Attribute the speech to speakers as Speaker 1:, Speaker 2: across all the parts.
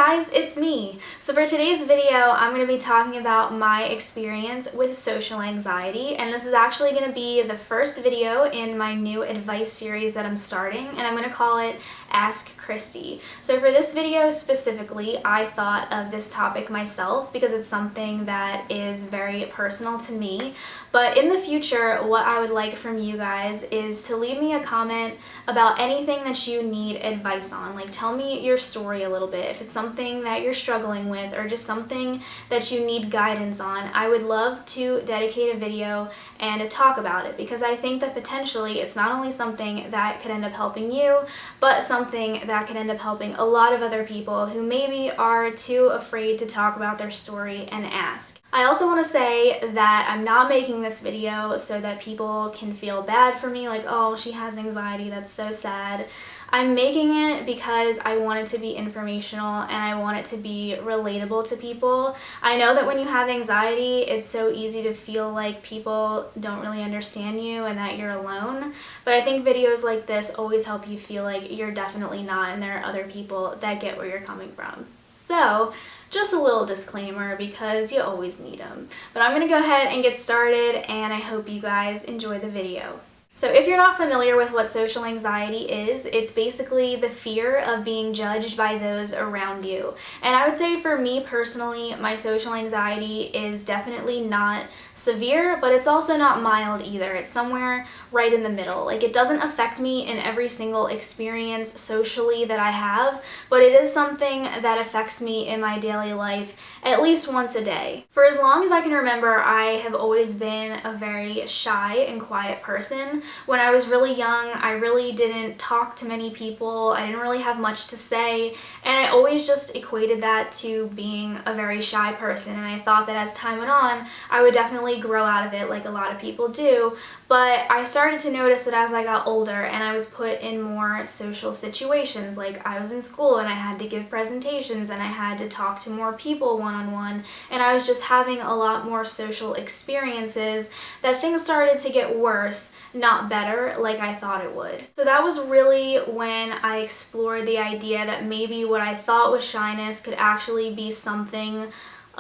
Speaker 1: guys, it's me. So for today's video, I'm going to be talking about my experience with social anxiety, and this is actually going to be the first video in my new advice series that I'm starting, and I'm going to call it Ask Kristi. So for this video specifically, I thought of this topic myself because it's something that is very personal to me, but in the future, what I would like from you guys is to leave me a comment about anything that you need advice on. Like, tell me your story a little bit. If it's something that you're struggling with or just something that you need guidance on, I would love to dedicate a video and to talk about it, because I think that potentially it's not only something that could end up helping you, but something that could end up helping a lot of other people who maybe are too afraid to talk about their story and ask. I also want to say that I'm not making this video so that people can feel bad for me, like, oh, she has anxiety, that's so sad. I'm making it because I want it to be informational and I want it to be relatable to people. I know that when you have anxiety, it's so easy to feel like people don't really understand you and that you're alone, but I think videos like this always help you feel like you're definitely not, and there are other people that get where you're coming from. So, just a little disclaimer because you always need them. But I'm going to go ahead and get started, and I hope you guys enjoy the video. So if you're not familiar with what social anxiety is, it's basically the fear of being judged by those around you. And I would say for me personally, my social anxiety is definitely not severe, but it's also not mild either. It's somewhere right in the middle. Like, it doesn't affect me in every single experience socially that I have, but it is something that affects me in my daily life at least once a day. For as long as I can remember, I have always been a very shy and quiet person. When I was really young, I really didn't talk to many people. I didn't really have much to say, and I always just equated that to being a very shy person, and I thought that as time went on, I would definitely grow out of it like a lot of people do. But I started to notice that as I got older and I was put in more social situations, like I was in school and I had to give presentations and I had to talk to more people one-on-one, and I was just having a lot more social experiences, that things started to get worse, not better, like I thought it would. So that was really when I explored the idea that maybe what I thought was shyness could actually be something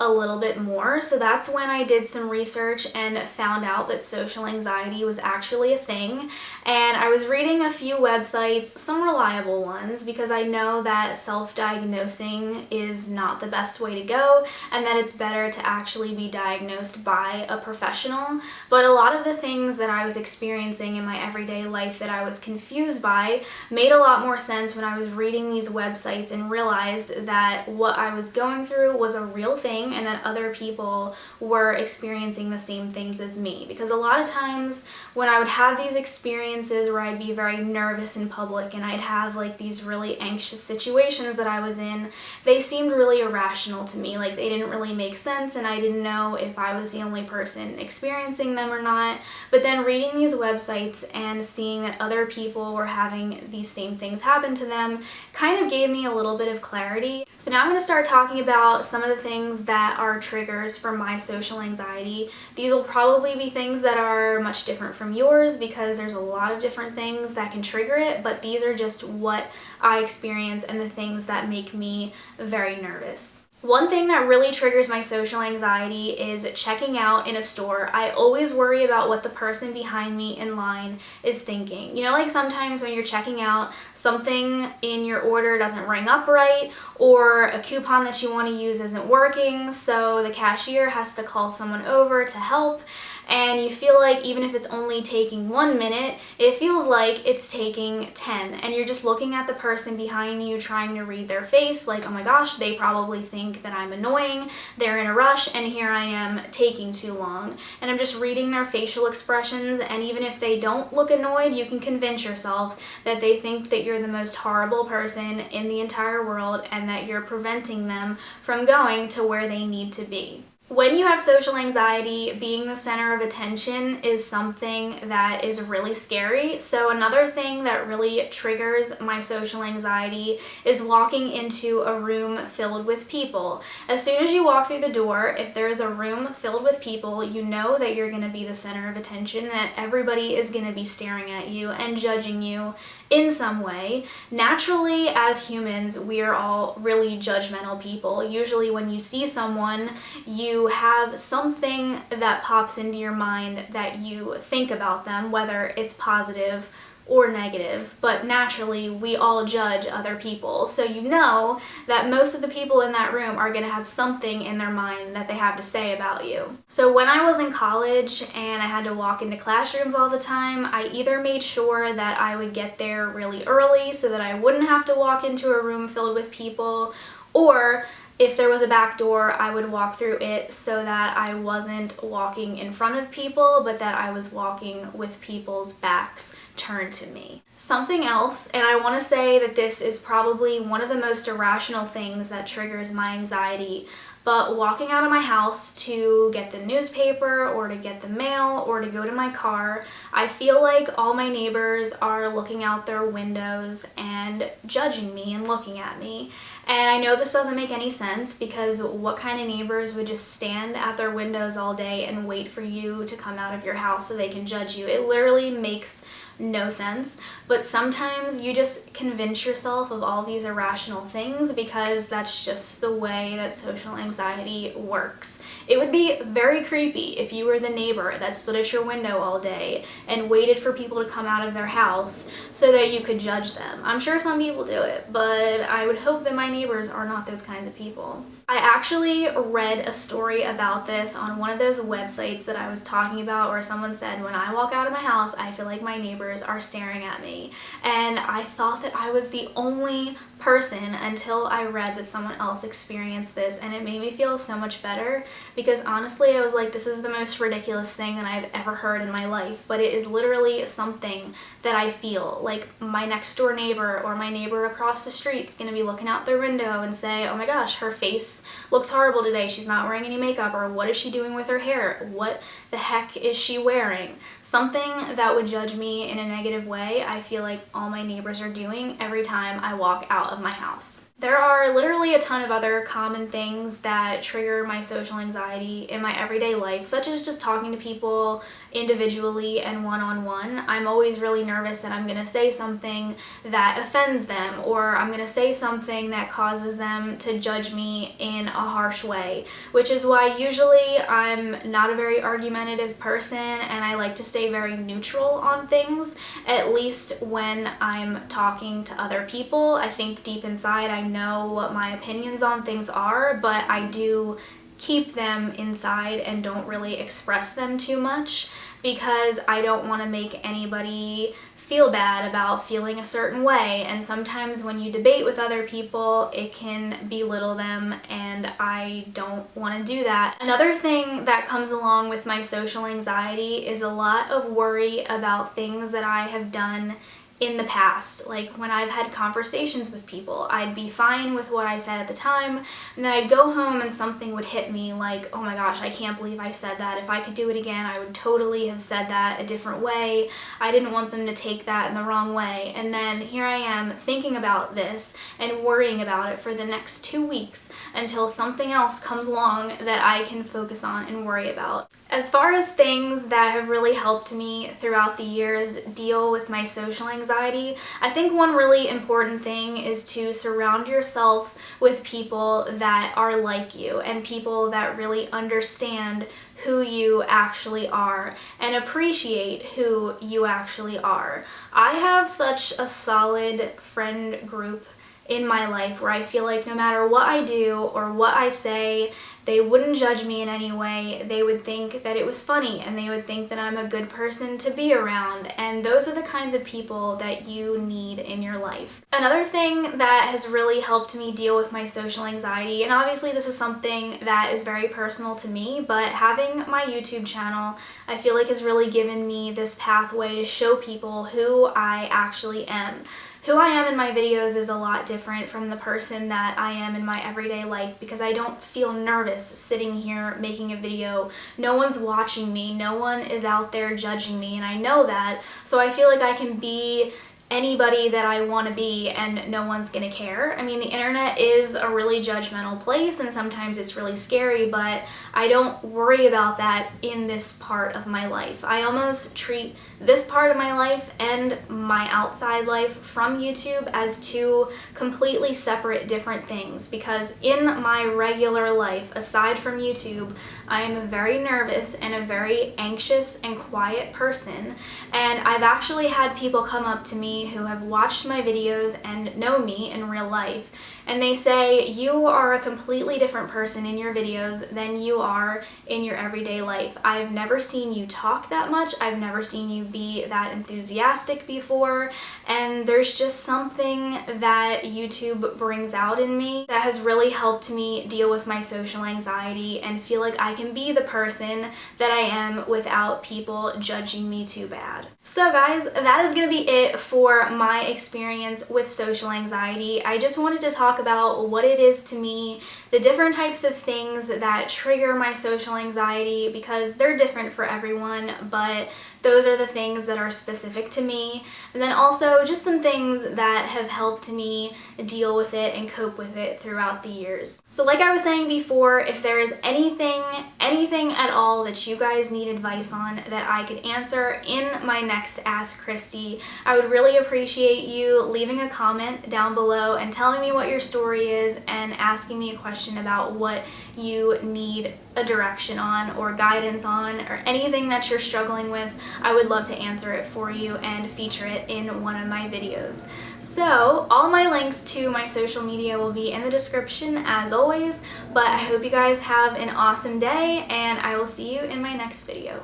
Speaker 1: a little bit more. So that's when I did some research and found out that social anxiety was actually a thing. And I was reading a few websites, some reliable ones, because I know that self-diagnosing is not the best way to go and that it's better to actually be diagnosed by a professional. But a lot of the things that I was experiencing in my everyday life that I was confused by made a lot more sense when I was reading these websites and realized that what I was going through was a real thing, and that other people were experiencing the same things as me. Because a lot of times when I would have these experiences where I'd be very nervous in public and I'd have like these really anxious situations that I was in, they seemed really irrational to me. Like, they didn't really make sense, and I didn't know if I was the only person experiencing them or not. But then reading these websites and seeing that other people were having these same things happen to them kind of gave me a little bit of clarity. So now I'm going to start talking about some of the things that are triggers for my social anxiety. These will probably be things that are much different from yours because there's a lot of different things that can trigger it, but these are just what I experience and the things that make me very nervous. One thing that really triggers my social anxiety is checking out in a store. I always worry about what the person behind me in line is thinking. You know, like sometimes when you're checking out, something in your order doesn't ring up right, or a coupon that you want to use isn't working, so the cashier has to call someone over to help. And you feel like even if it's only taking 1 minute, it feels like it's taking 10. And you're just looking at the person behind you trying to read their face like, oh my gosh, they probably think that I'm annoying, they're in a rush, and here I am taking too long. And I'm just reading their facial expressions, and even if they don't look annoyed, you can convince yourself that they think that you're the most horrible person in the entire world and that you're preventing them from going to where they need to be. When you have social anxiety, being the center of attention is something that is really scary. So another thing that really triggers my social anxiety is walking into a room filled with people. As soon as you walk through the door, if there is a room filled with people, you know that you're going to be the center of attention, that everybody is going to be staring at you and judging you in some way. Naturally, as humans, we are all really judgmental people. Usually when you see someone, you have something that pops into your mind that you think about them, whether it's positive or negative, but naturally we all judge other people. So you know that most of the people in that room are going to have something in their mind that they have to say about you. So when I was in college and I had to walk into classrooms all the time, I either made sure that I would get there really early so that I wouldn't have to walk into a room filled with people, or if there was a back door, I would walk through it so that I wasn't walking in front of people, but that I was walking with people's backs turned to me. Something else, and I want to say that this is probably one of the most irrational things that triggers my anxiety, but walking out of my house to get the newspaper or to get the mail or to go to my car, I feel like all my neighbors are looking out their windows and judging me and looking at me. And I know this doesn't make any sense, because what kind of neighbors would just stand at their windows all day and wait for you to come out of your house so they can judge you? It literally makes no sense, but sometimes you just convince yourself of all these irrational things because that's just the way that social anxiety works. It would be very creepy if you were the neighbor that stood at your window all day and waited for people to come out of their house so that you could judge them. I'm sure some people do it, but I would hope that my neighbors are not those kinds of people. I actually read a story about this on one of those websites that I was talking about, where someone said, when I walk out of my house, I feel like my neighbors are staring at me. And I thought that I was the only person until I read that someone else experienced this, and it made me feel so much better, because honestly I was like, this is the most ridiculous thing that I've ever heard in my life, but it is literally something that I feel. Like, my next door neighbor or my neighbor across the street's gonna be looking out their window and say, oh my gosh, her face looks horrible today, she's not wearing any makeup, or what is she doing with her hair, what the heck is she wearing? Something that would judge me in a negative way, I feel like all my neighbors are doing every time I walk out of my house. There are literally a ton of other common things that trigger my social anxiety in my everyday life, such as just talking to people individually and one-on-one. I'm always really nervous that I'm going to say something that offends them, or I'm going to say something that causes them to judge me in a harsh way, which is why usually I'm not a very argumentative person and I like to stay very neutral on things, at least when I'm talking to other people. I think deep inside I know what my opinions on things are, but I do keep them inside and don't really express them too much, because I don't want to make anybody feel bad about feeling a certain way. And sometimes when you debate with other people, it can belittle them, and I don't want to do that. Another thing that comes along with my social anxiety is a lot of worry about things that I have done in the past. Like, when I've had conversations with people, I'd be fine with what I said at the time, and then I'd go home and something would hit me like, oh my gosh, I can't believe I said that. If I could do it again, I would totally have said that a different way. I didn't want them to take that in the wrong way. And then here I am thinking about this and worrying about it for the next 2 weeks until something else comes along that I can focus on and worry about. As far as things that have really helped me throughout the years deal with my social anxiety, I think one really important thing is to surround yourself with people that are like you and people that really understand who you actually are and appreciate who you actually are. I have such a solid friend group in my life where I feel like no matter what I do or what I say, they wouldn't judge me in any way. They would think that it was funny, and they would think that I'm a good person to be around, and those are the kinds of people that you need in your life. Another thing that has really helped me deal with my social anxiety, and obviously this is something that is very personal to me, but having my YouTube channel, I feel like has really given me this pathway to show people who I actually am, who I am in my videos is a lot different from the person that I am in my everyday life, because I don't feel nervous sitting here making a video. No one's watching me, no one is out there judging me, and I know that, so I feel like I can be anybody that I want to be and no one's gonna care. I mean, the internet is a really judgmental place and sometimes it's really scary, but I don't worry about that in this part of my life. I almost treat this part of my life and my outside life from YouTube as two completely separate different things, because in my regular life, aside from YouTube, I am a very nervous and a very anxious and quiet person, and I've actually had people come up to me who have watched my videos and know me in real life, and they say, you are a completely different person in your videos than you are in your everyday life. I've never seen you talk that much, I've never seen you be that enthusiastic before, and there's just something that YouTube brings out in me that has really helped me deal with my social anxiety and feel like I can be the person that I am without people judging me too bad. So guys, that is going to be it for my experience with social anxiety. I just wanted to talk about what it is to me, the different types of things that trigger my social anxiety, because they're different for everyone, but those are the things that are specific to me. And then also just some things that have helped me deal with it and cope with it throughout the years. So like I was saying before, if there is anything at all that you guys need advice on that I could answer in my next Ask Kristi, I would really appreciate you leaving a comment down below and telling me what your story is and asking me a question about what you need a direction on or guidance on, or anything that you're struggling with. I would love to answer it for you and feature it in one of my videos. So all my links to my social media will be in the description as always, but I hope you guys have an awesome day and I will see you in my next video.